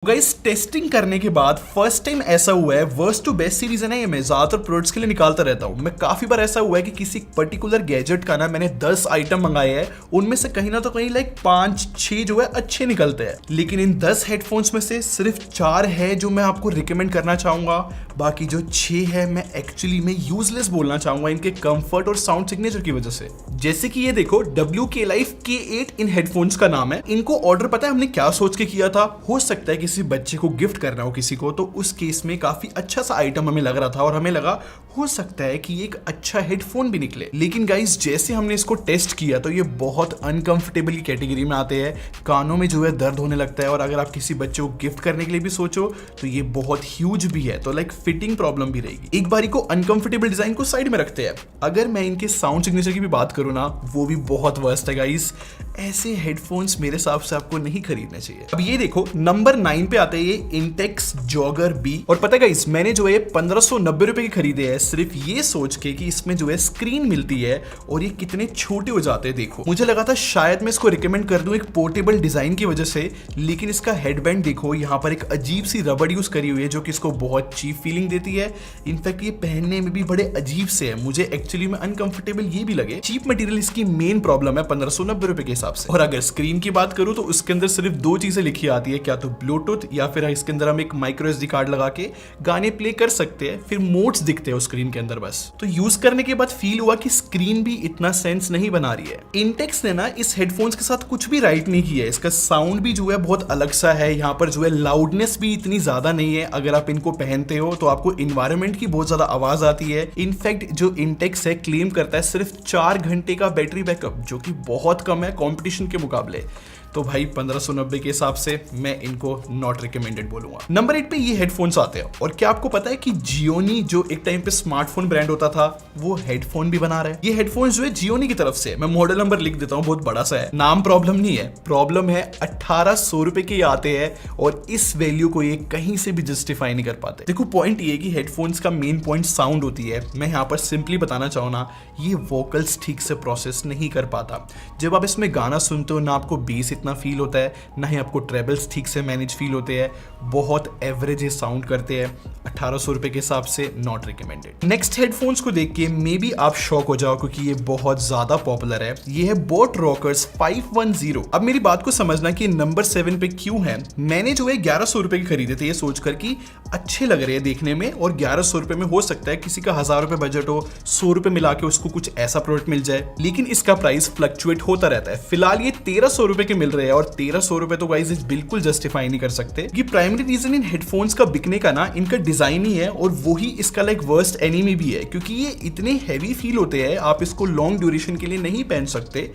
Guys testing करने के बाद फर्स्ट टाइम ऐसा हुआ है। वर्स्ट टू बेस्ट सीरीज है ना, ये मैं ज्यादातर प्रोडक्ट्स के लिए निकालता रहता हूँ। मैं काफी बार ऐसा हुआ है कि किसी पर्टिकुलर गैजेट का ना मैंने 10 आइटम मंगाए हैं, उनमें से कहीं ना तो कहीं लाइक 5-6 जो है अच्छे निकलते हैं, लेकिन इन 10 हेडफोन्स में से सिर्फ 4 है जो मैं आपको रिकमेंड करना चाहूंगा। बाकी जो 6 है मैं एक्चुअली में यूजलेस बोलना चाहूंगा इनके कंफर्ट और साउंड सिग्नेचर की वजह से। जैसे कि ये देखो, WK Life K8 इन हेडफोन्स का नाम है। इनको ऑर्डर पता है हमने क्या सोच के किया था? हो सकता है किसी बच्चे को गिफ्ट करना हो किसी को, तो उस केस में काफी अच्छा सा आइटम हमें लग रहा था और हमें लगा हो सकता है कि एक अच्छा हेडफोन भी निकले। लेकिन गाइस जैसे हमने इसको टेस्ट किया तो ये बहुत अनकंफर्टेबल की कैटेगरी में आते हैं। कानों में जो है दर्द होने लगता है, और अगर आप किसी बच्चे को गिफ्ट करने के लिए भी सोचो तो ये बहुत ह्यूज भी है, तो लाइक फिटिंग प्रॉब्लम भी रहेगी। एक बारी को अनकंफर्टेबल डिजाइन को साइड में रखते हैं, अगर मैं इनके साउंड सिग्नेचर की भी बात करूं ना, वो भी बहुत वर्स्ट है गाइस। ऐसे हेडफोन्स मेरे हिसाब से आपको नहीं खरीदने चाहिए। अब ये देखो, नंबर 9 पे आते हैं ये इंटेक्स जॉगर B। और पता है गाइस, मैंने जो है 1590 रुपए के खरीदे हैं, सिर्फ ये सोच के कि इसमें जो है स्क्रीन मिलती है और ये कितने छोटे हो जाते हैं। देखो, मुझे लगा था शायद मैं इसको रिकमेंड कर दूं एक पोर्टेबल डिजाइन की वजह से, लेकिन इसका हेडबैंड देखो, यहाँ पर एक अजीब सी रबड़ यूज करी हुई है जो कि इसको बहुत चीप फीलिंग देती है। इनफैक्ट ये पहनने में भी बड़े अजीब से है, मुझे एक्चुअली में अनकंफर्टेबल ये भी लगे। चीप मटेरियल इसकी मेन प्रॉब्लम है 1590 रुपए के हिसाब से। और अगर स्क्रीन की बात करूं तो उसके अंदर सिर्फ 2 चीजें लिखी आती है, क्या तो ब्लूटूथ या फिर इसके अंदर हम एक माइक्रो SD कार्ड लगा के गाने प्ले कर सकते हैं, फिर मोड्स दिखते हैं उस स्क्रीन के अंदर बस। तो यूज करने के बाद फील हुआ कि स्क्रीन भी इतना सेंस नहीं बना रही है। इंटेक्स ने ना इस हेडफोन्स के साथ कुछ भी राइट नहीं किया है। इसका साउंड भी जो है बहुत अलग सा है, यहाँ पर जो है लाउडनेस भी इतनी ज्यादा नहीं है। अगर आप इनको पहनते हो तो आपको इन्वायरमेंट की बहुत ज्यादा आवाज आती है। इनफैक्ट जो इंटेक्स है क्लेम करता है सिर्फ 4 घंटे का बैटरी बैकअप, जो कि बहुत कम है कॉम्पिटिशन के मुकाबले। तो भाई 1590 के हिसाब से मैं इनको नॉट रिकमेंडेड बोलूंगा। नंबर 8 पे ये हेडफोन्स आते हैं, और क्या आपको पता है कि जियोनी जो एक टाइम पे स्मार्टफोन ब्रांड होता था, वो हेडफोन भी बना रहा है। ये हेडफोन्स जो है जियोनी की तरफ से, मैं मॉडल नंबर लिख देता हूँ, बहुत बड़ा सा है, नाम प्रॉब्लम नहीं है, प्रॉब्लम है 1800 रुपए के आते हैं, और इस वैल्यू को ये कहीं से भी जस्टिफाई नहीं कर पाते। देखो, पॉइंट ये है कि हेडफोन्स का मेन पॉइंट साउंड होती है। मैं यहाँ पर सिंपली बताना चाहूँ ना, ये वोकल्स ठीक से प्रोसेस नहीं कर पाता। जब आप इसमें गाना सुनते हो ना, आपको बेस इतना फील होता है, ना ही आपको ट्रेबल्स ठीक से मैनेज फील होते हैं, बहुत एवरेज साउंड करते हैं। 1800 रुपए के हिसाब से नॉट रिकमेंडेड। नेक्स्ट हेडफोन्स को देख के मे बी आप शॉक हो जाओ, क्योंकि ये बहुत ज्यादा पॉपुलर है। ये है बोट रॉकर्स 510। अब मेरी बात को समझना कि नंबर 7 पे क्यों है। मैंने जो है 1100 रुपए के खरीदे थे, ये सोचकर कि अच्छे लग रहे हैं देखने में, और 1100 रुपए में हो सकता है किसी का 1000 रुपए बजट हो, 100 रुपए मिला के उसको कुछ ऐसा प्रोडक्ट मिल जाए, लेकिन इसका प्राइस फ्लक्चुएट होता रहता है। फिलहाल ये 1300 रुपए के मिल रहे हैं, और 1300 रुपए तो गाइस बिल्कुल जस्टिफाई नहीं कर सकते। ये प्राइमरी रीजन इन हेडफोन्स का बिकने का ना इनका डिजाइन ही है, और वही इसका लाइक वर्स्ट एनिमी भी है, क्योंकि ये इतने हैवी फील होते हैं, आप इसको लॉन्ग ड्यूरेशन के लिए नहीं पहन सकते,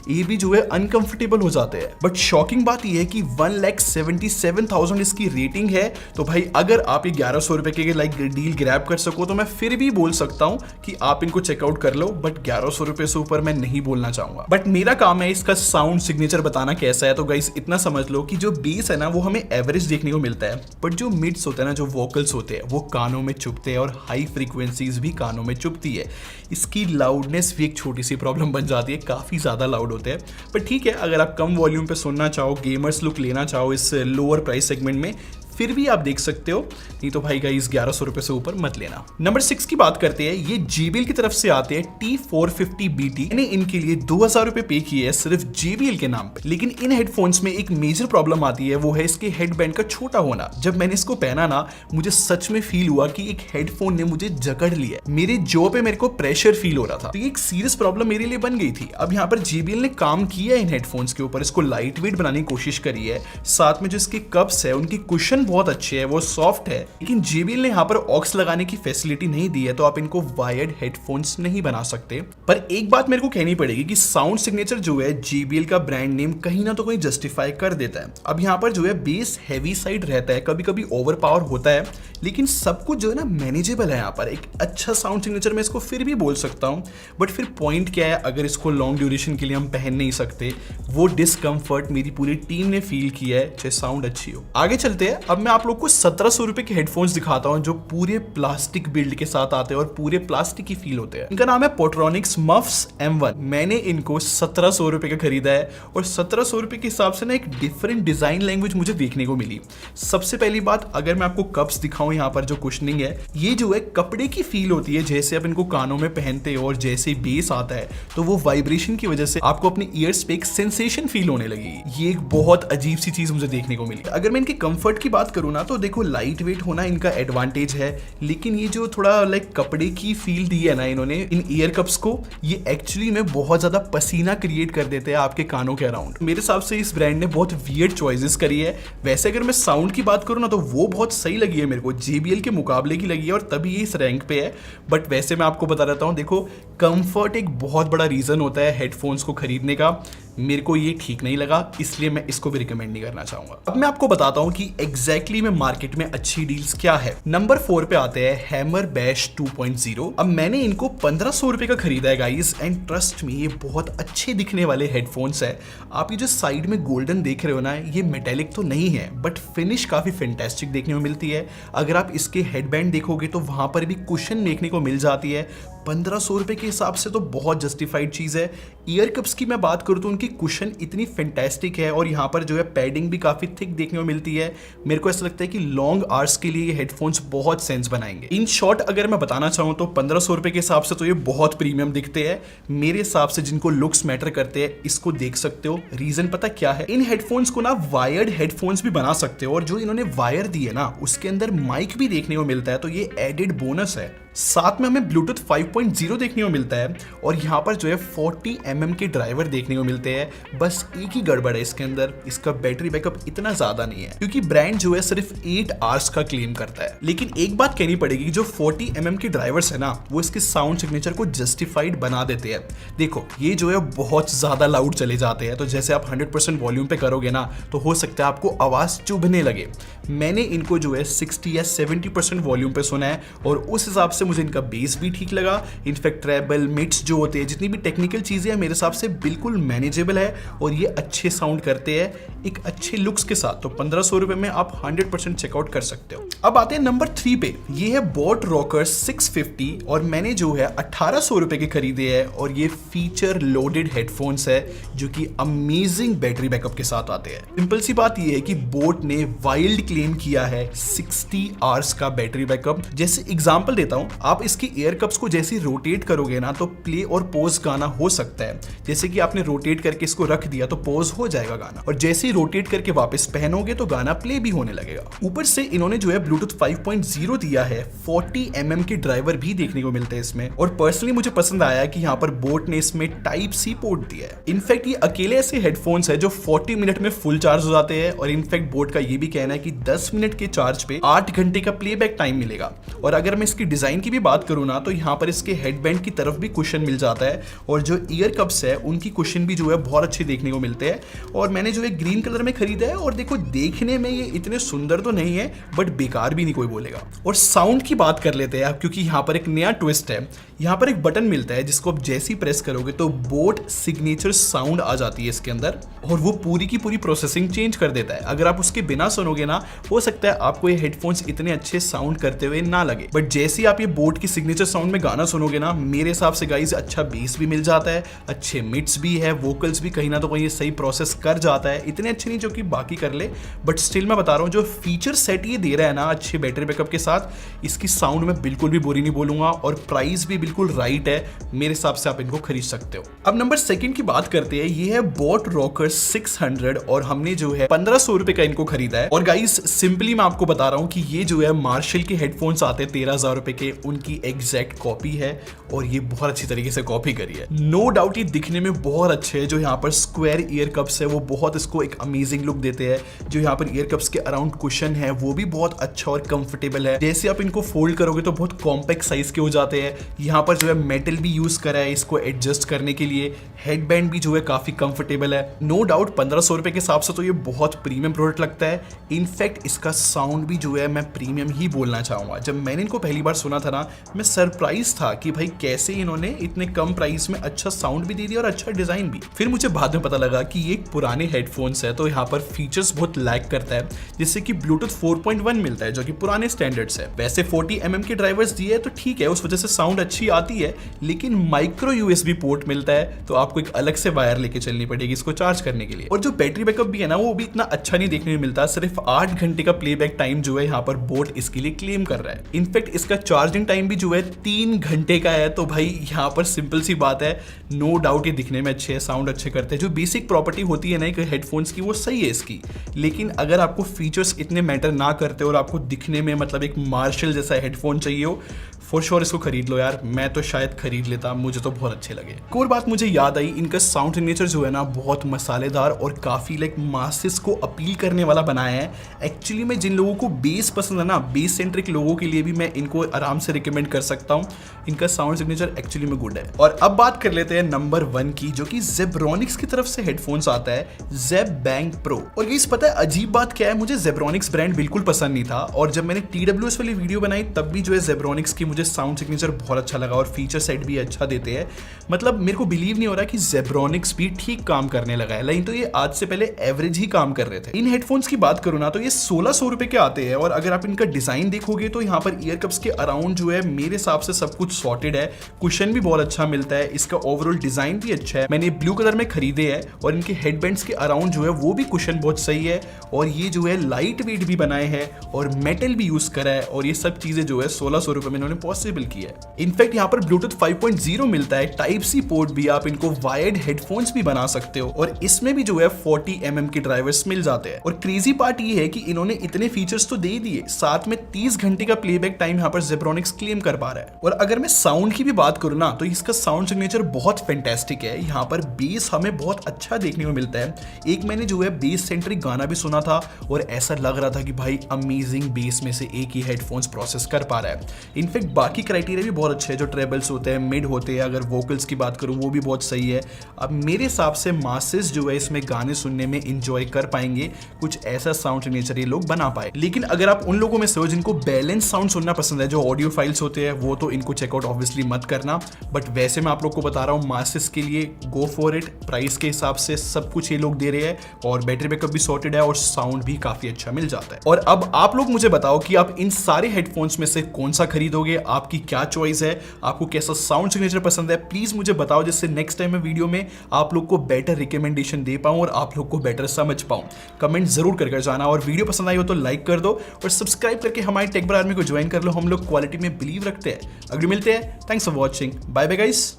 ये भी जो है अनकंफर्टेबल हो जाते हैं। बट शॉकिंग बात ये है कि 1,77,000 इसकी रेटिंग है। तो भाई अगर आप ये 1100 रुपए के लाइक डील ग्रैब कर सको, तो मैं फिर भी बोल सकता हूं कि आप इनको चेकआउट कर लो, बट 1100 रुपए से ऊपर मैं नहीं बोलना चाहूंगा। बट मेरा काम है इसका साउंड सिग्नेचर बताना कैसा है। तो गाइस इतना समझ लो कि जो बेस है ना, वो हमें एवरेज देखने को मिलता है, बट जो मिड्स होते हैं ना, जो वोकल्स होते हैं, वो कानों में चुभते हैं, और हाई फ्रीक्वेंसीज भी कानों में चुभती है। इसकी लाउडनेस भी एक छोटी सी प्रॉब्लम बन जाती है, काफी ज्यादा लाउड होते हैं। पर ठीक है, अगर आप कम वॉल्यूम पे सुनना चाहो, गेमर्स लुक लेना चाहो इस लोअर प्राइस सेगमेंट में, फिर भी आप देख सकते हो, नहीं तो भाई गाइस 1100 रुपए से ऊपर मत लेना। नंबर 6 की बात करते हैं। ये JBL की तरफ से आते हैं T450BT। मैंने इनके लिए 2000 रुपए पे किए हैं सिर्फ JBL के नाम पे। लेकिन इन हेडफोन्स में एक मेजर प्रॉब्लम आती है, वो है इसके हेडबैंड का छोटा होना। जब मैंने इसको पहना ना, मुझे सच में फील हुआ कि एक हेडफोन ने मुझे जकड़ लिया, मेरे जॉ पे मेरे को प्रेशर फील हो रहा था। तो ये एक सीरियस प्रॉब्लम मेरे लिए बन गई थी। अब यहाँ पर JBL ने काम किया इन हेडफोन्स के ऊपर, इसको लाइट वेट बनाने की कोशिश करी है। साथ में जो इसके कप्स है, उनकी कुशन बहुत अच्छे है, वो सॉफ्ट है, लेकिन JBL ने यहाँ पर ऑक्स लगाने की फैसिलिटी नहीं दी है, तो आप इनको वायर्ड हेडफोन्स नहीं बना सकते। पर एक बात मेरे को कहनी पड़ेगी कि साउंड सिग्नेचर जो है JBL का ब्रांड नेम कहीं ना तो कहीं जस्टिफाई कर देता है। अब यहाँ पर जो है बेस हैवी साइड रहता है, कभी कभी ओवर पावर होता है, लेकिन सब कुछ जो है ना मैनेजेबल है। यहाँ पर एक अच्छा साउंड सिग्नेचर मैं इसको फिर भी बोल सकता हूँ। बट फिर पॉइंट क्या है, अगर इसको लॉन्ग ड्यूरेशन के लिए हम पहन नहीं सकते, वो डिस्कम्फर्ट मेरी पूरी टीम ने फील किया है, चाहे साउंड अच्छी हो। आगे चलते हैं। अब अब मैं आप लोग को 1700 रुपए के हेडफोन्स दिखाता हूँ जो पूरे प्लास्टिक बिल्ड के साथ आते हैं और पूरे प्लास्टिक की फील होते हैं। इनका नाम है पोट्रॉनिक्स मफ्स M1। मैंने इनको 1700 रुपए का खरीदा है और 1700 रुपए के हिसाब से ना एक डिफरेंट डिजाइन लैंग्वेज मुझे देखने को मिली। सबसे पहली बात, अगर मैं आपको कप्स दिखाऊं, यहाँ पर जो कुशनिंग है ये जो है कपड़े की फील होती है। जैसे आप इनको कानों में पहनते हो और जैसे बेस आता है तो वो वाइब्रेशन की वजह से आपको अपने ईयर्स पे एक सेंसेशन फील होने लगी। ये एक बहुत अजीब सी चीज मुझे देखने को मिली। अगर मैं इनके कंफर्ट की बात करूँ ना तो देखो लाइट वेट होना इनका एडवांटेज है, लेकिन ये जो थोड़ा लाइक कपड़े की फील दी है ना इन्होंने इन ईयर कप्स को, ये एक्चुअली में बहुत ज्यादा पसीना क्रिएट कर देते हैं आपके कानों के अराउंड। मेरे हिसाब से इस ब्रांड ने बहुत वियर्ड चॉइसेस करी है। वैसे अगर मैं साउंड की बात करूँ ना तो वो बहुत सही लगी है मेरे को, JBL के मुकाबले की लगी है और तभी ये इस रैंक पे है। बट वैसे मैं आपको बता देता हूँ, देखो कंफर्ट एक बहुत बड़ा रीजन होता है हेडफोन्स को खरीदने का। मेरे को ये ठीक नहीं लगा, इसलिए मैं इसको भी रिकमेंड नहीं करना चाहूंगा। अब मैं आपको बताता हूं कि एग्जैक्टली में मार्केट में अच्छी डील्स क्या है। नंबर 4 पे आते हैं हैमर बैश 2.0। अब मैंने इनको 1500 रुपए का खरीदा है गाइस, एंड ट्रस्ट मी ये बहुत अच्छे दिखने वाले हेडफोन्स है। आप ये जो साइड में गोल्डन देख रहे हो ना, ये मेटेलिक तो नहीं है बट फिनिश काफी फैंटास्टिक देखने को मिलती है। अगर आप इसके हेडबैंड देखोगे तो वहां पर भी कुशन देखने को मिल जाती है। 1500 रुपए के हिसाब से तो बहुत जस्टिफाइड चीज है। ईयर कप्स की मैं बात करूं तो उनकी कुशन इतनी फैंटास्टिक है और यहाँ पर जो है पैडिंग भी काफी थिक देखने को मिलती है। मेरे को ऐसा लगता है कि लॉन्ग आवर्स के लिए ये हेडफोन्स बहुत सेंस बनाएंगे। इन शॉर्ट अगर मैं बताना चाहूँ तो 1500 रुपए के हिसाब से तो ये बहुत प्रीमियम दिखते हैं। मेरे हिसाब से जिनको लुक्स मैटर करते हैं इसको देख सकते हो। रीजन पता क्या है, इन हेडफोन्स को ना वायर्ड हेडफोन्स भी बना सकते हो और जो इन्होंने वायर दी है ना उसके अंदर माइक भी देखने को मिलता है, तो ये एडेड बोनस है। साथ में हमें ब्लूटूथ 5.0 देखने को मिलता है और यहाँ पर जो है 40 mm के ड्राइवर देखने को मिलते हैं। बस एक ही गड़बड़ है इसके अंदर, इसका बैटरी बैकअप इतना ज्यादा नहीं है क्योंकि ब्रांड जो है सिर्फ 8 आवर्स का क्लेम करता है। लेकिन एक बात कहनी पड़ेगी, जो 40 mm के ड्राइवर्स है ना वो इसके साउंड सिग्नेचर को जस्टिफाइड बना देते हैं। देखो ये जो है बहुत ज्यादा लाउड चले जाते हैं, तो जैसे आप 100% वॉल्यूम पे करोगे ना तो हो सकता है आपको आवाज चुभने लगे। मैंने इनको जो है 60 या 70% वॉल्यूम पे सुना है और उस हिसाब से मुझे इनका बेस भी ठीक लगा। इनफैक्ट ट्रेबल मिड्स जो होते हैं, जितनी भी टेक्निकल चीजें हैं मेरे हिसाब से बिल्कुल मैनेजेबल है और ये अच्छे साउंड करते हैं एक अच्छे लुक्स के साथ। तो 1500 रुपए में आप 100% चेकआउट कर सकते हो। अब आते हैं नंबर 3 पे। ये है बोट रॉकर 650 और मैंने जो है 1800 रुपए के खरीदे हैं और ये फीचर लोडेड हेडफोन्स है जो कि अमेजिंग बैटरी बैकअप के साथ आते हैं। सिंपल सी बात ये है कि बोट ने वाइल्ड क्लेम किया है 60 आवर्स का बैटरी बैकअप। जैसे एग्जांपल देता हूं, आप इसके एयर कप्स को जैसे रोटेट करोगे ना तो प्ले और पोज गाना हो सकता है। जैसे कि आपने रोटेट करके इसको रख दिया तो पोज हो जाएगा गाना, और जैसे ही रोटेट करके वापस पहनोगे तो गाना प्ले भी होने लगेगा। ऊपर से इन्होंने जो है ब्लूटूथ 5.0 दिया है, 40 mm के ड्राइवर भी देखने को मिलते हैं इसमें। और पर्सनली मुझे पसंद आया कि यहाँ पर बोट ने इसमें टाइप सी पोर्ट दिया है। इनफैक्ट ये अकेले ऐसे हेडफोन्स है जो 40 मिनट में फुल चार्ज हो जाते हैं और इनफैक्ट बोट का ये भी कहना है कि 10 मिनट के चार्ज पे 8 घंटे का प्लेबैक टाइम मिलेगा। और अगर मैं इसकी डिजाइन की भी बात करूँ ना तो यहाँ पर इसके हेडबैंड की तरफ भी कुशन मिल जाता है और जो ईयर कप्स है उनकी कुशन भी जो है बहुत अच्छे देखने को मिलते हैं। और मैंने जो है ग्रीन कलर में खरीदा है और देखो देखने में ये इतने सुंदर तो नहीं है बट बेकार भी नहीं कोई बोलेगा। और साउंड की बात कर लेते हैं क्योंकि यहाँ पर एक नया ट्विस्ट है। यहाँ पर एक बटन मिलता है जिसको आप जैसे ही प्रेस करोगे तो बोट सिग्नेचर साउंड आ जाती है इसके अंदर और वो पूरी की पूरी प्रोसेसिंग चेंज कर देता है। अगर आप उसके बिना सुनोगे ना हो सकता है आपको ये हेडफोन्स इतने अच्छे साउंड करते हुए ना लगे, बट जैसे ही आप ये बोट की सिग्नेचर साउंड में गाना सुनोगे ना मेरे हिसाब से गाइस अच्छा बेस भी मिल जाता है, अच्छे मिड्स भी है, वोकल्स भी कहीं ना तो कहीं ये सही प्रोसेस कर जाता है। इतने अच्छे नहीं जो कि बाकी कर ले, बट स्टिल मैं बता रहा हूँ जो फीचर सेट ये दे रहा है ना अच्छे बैटरी बैकअप के साथ, इसकी साउंड में बिल्कुल भी बुरी नहीं बोलूंगा और प्राइस भी बिल्कुल राइट है। मेरे हिसाब से आप इनको खरीद सकते हो। अब नंबर 2 की बात करते हैं। ये है बोट रॉकर 600 और हमने जो है 1500 रुपए का इनको खरीदा है। और गाइस सिंपली मैं आपको बता रहा हूँ कि ये जो है मार्शल के हेडफोन्स आते हैं 13,000 रुपए के, उनकी एग्जैक्ट कॉपी है और ये बहुत अच्छी तरीके से कॉपी करी है। नो डाउट ये दिखने में बहुत अच्छे है। जो यहाँ पर स्क्वायर ईयर कप्स है वो बहुत इसको एक अमेजिंग लुक देते हैं। जो यहाँ पर ईयर कप्स के अराउंड कुशन है वो भी बहुत अच्छा और कंफर्टेबल है। जैसे आप इनको फोल्ड करोगे तो बहुत कॉम्पैक्ट साइज के हो जाते हैं। यहाँ पर जो है मेटल भी यूज करा है इसको एडजस्ट करने के लिए। हेडबैंड भी जो है काफी कंफर्टेबल है। नो डाउट 1500 रुपए के हिसाब से तो ये बहुत प्रीमियम प्रोडक्ट लगता है। इनफैक्ट इसका साउंड भी जो है मैं प्रीमियम ही बोलना चाहूंगा। जब मैंने इनको पहली बार सुना था था ना, मैं सरप्राइज था कि भाई कैसे इन्होंने इतने कम प्राइस में अच्छा साउंड भी दे दिया और अच्छा डिजाइन भी। फिर मुझे बाद में पता लगा कि ये एक पुराने हेडफोन्स है, तो यहाँ पर फीचर्स बहुत लैक करता है, जिससे कि ब्लूटूथ 4.1 मिलता है जो कि पुराने स्टैंडर्ड्स है। वैसे 40 mm के ड्राइवर्स दिए है तो ठीक है, उस वजह से साउंड अच्छी आती है, लेकिन माइक्रो USB पोर्ट मिलता है तो आपको एक अलग से वायर लेके चलनी पड़ेगी इसको चार्ज करने के लिए। और जो बैटरी बैकअप भी है ना, वो भी इतना अच्छा नहीं देखने में मिलता। सिर्फ 8 घंटे का प्लेबैक टाइम जो है यहाँ पर बोट इसके लिए क्लेम कर रहा है। इनफैक्ट इसका चार्जिंग टाइम भी जो है 3 घंटे का है। तो भाई यहाँ पर सिंपल सी बात है, नो डाउट ये दिखने में अच्छे है, साउंड अच्छे करते हैं, जो बेसिक प्रॉपर्टी होती है ना एक हेडफोन्स की वो सही है इसकी। लेकिन अगर आपको फीचर्स इतने मैटर ना करते और आपको दिखने में मतलब एक मार्शल जैसा हेडफोन चाहिए हो, फॉर श्योर इसको खरीद लो यार। मैं तो शायद खरीद लेता, मुझे तो बहुत अच्छे लगे। एक और बात मुझे याद आई, इनका साउंड सिग्नेचर जो है ना बहुत मसालेदार और काफी लाइक मासेस को अपील करने वाला बनाया है। एक्चुअली में जिन लोगों को बेस पसंद है ना, बेस सेंट्रिक लोगों के लिए भी मैं इनको आराम से रिकमेंड कर सकता हूँ। इनका साउंड सिग्नेचर एक्चुअली में गुड है। और अब बात कर लेते हैं नंबर 1 की, जो कि जेब्रॉनिक्स की तरफ से हेडफोन्स आता है, जेब बैंग प्रो। और ये पता है अजीब बात क्या है, मुझे जेब्रॉनिक्स ब्रांड बिल्कुल पसंद नहीं था, और जब मैंने TWS वाली वीडियो बनाई तब भी जो है जेब्रॉनिक्स की मुझे साउंड सिग्नेचर बहुत अच्छा लगा और फीचर सेट भी अच्छा देते हैं। मतलब मेरे को बिलीव नहीं हो रहा कि जेब्रॉनिक्स भी ठीक काम करने लगा है, लेकिन तो ये आज से पहले एवरेज ही काम कर रहे थे। इन हेडफोन्स की बात करूं ना तो ये 1600 रुपए के आते हैं, और अगर आप इनका डिजाइन देखोगे तो यहाँ पर ईयर कप्स के अराउंड जो है मेरे हिसाब से सब कुछ सॉर्टेड है। कुशन भी बहुत अच्छा मिलता है, इसका ओवरऑल डिजाइन भी अच्छा है। मैंने ब्लू कलर में खरीदे हैं और इनके हेडबैंड्स के अराउंड जो है वो भी कुशन बहुत सही है, और ये जो है लाइट वेट भी बनाए हैं और मेटल भी यूज करा है, और ये सब चीजें जो है 1600 रुपए में इन्होंने पॉसिबल की है। इनफैक्ट यहाँ पर ब्लूटूथ 5.0 मिलता है, टाइप सी पोर्ट भी, आप इनको वायर्ड हेडफोन्स भी बना सकते हो, और इसमें भी जो है 40 mm के ड्राइवर्स मिल जाते हैं। और क्रेजी पार्ट ये है कि इन्होंने इतने फीचर्स तो दे दिए, साथ में 30 घंटे का प्लेबैक टाइम यहाँ पर जेब्रॉनिक्स क्लेम कर पा रहा है। और अगर मैं साउंड की भी बात करूँ ना तो इसका साउंड सिग्नेचर बहुत फैंटास्टिक है। यहाँ पर बेस हमें बहुत अच्छा देखने को मिलता है। एक मैंने जो है बेस सेंट्रिक गाना भी सुना था और ऐसा लग रहा था कि भाई अमेजिंग बेस में से एक ही हेडफोन्स प्रोसेस कर पा रहा है। इनफैक्ट बाकी क्राइटेरिया भी बहुत अच्छे हैं, जो ट्रेबल्स होते हैं, मिड होते हैं, अगर वोकल्स की बात करूं वो भी बहुत सही है। अब मेरे हिसाब से मासेस जो है इसमें गाने सुनने में इंजॉय कर पाएंगे, कुछ ऐसा साउंड सिग्नेचर ये लोग बना पाए। लेकिन अगर आप उन लोगों में से हो जिनको बैलेंस साउंड सुनना पसंद है, जो ऑडियो फाइल्स होते हैं, वो तो इनको चेकआउट ऑब्वियसली मत करना। बट वैसे मैं आप लोग को बता रहा हूँ, मासेस के लिए गो फॉर इट। प्राइस के हिसाब से सब कुछ ये लोग दे रहे हैं, और बैटरी बैकअप भी सॉर्टेड है और साउंड भी काफी अच्छा मिल जाता है। और अब आप लोग मुझे बताओ कि आप इन सारे हेडफोन्स में से कौन सा खरीदोगे, आपकी क्या चॉइस है, आपको कैसा साउंड सिग्नेचर पसंद है, प्लीज मुझे बताओ, जिससे नेक्स्ट टाइम मैं वीडियो में आप लोग को बेटर रिकमेंडेशन दे पाऊं और आप लोग को बेटर समझ पाऊं। कमेंट जरूर करके जाना, और वीडियो पसंद आई हो तो लाइक कर दो और सब्सक्राइब करके हमारी टेक ब्रो आर्मी को ज्वाइन कर लो। हम लोग क्वालिटी में बिलीव रखते हैं। अगले मिलते हैं। Thanks for watching. Bye bye guys.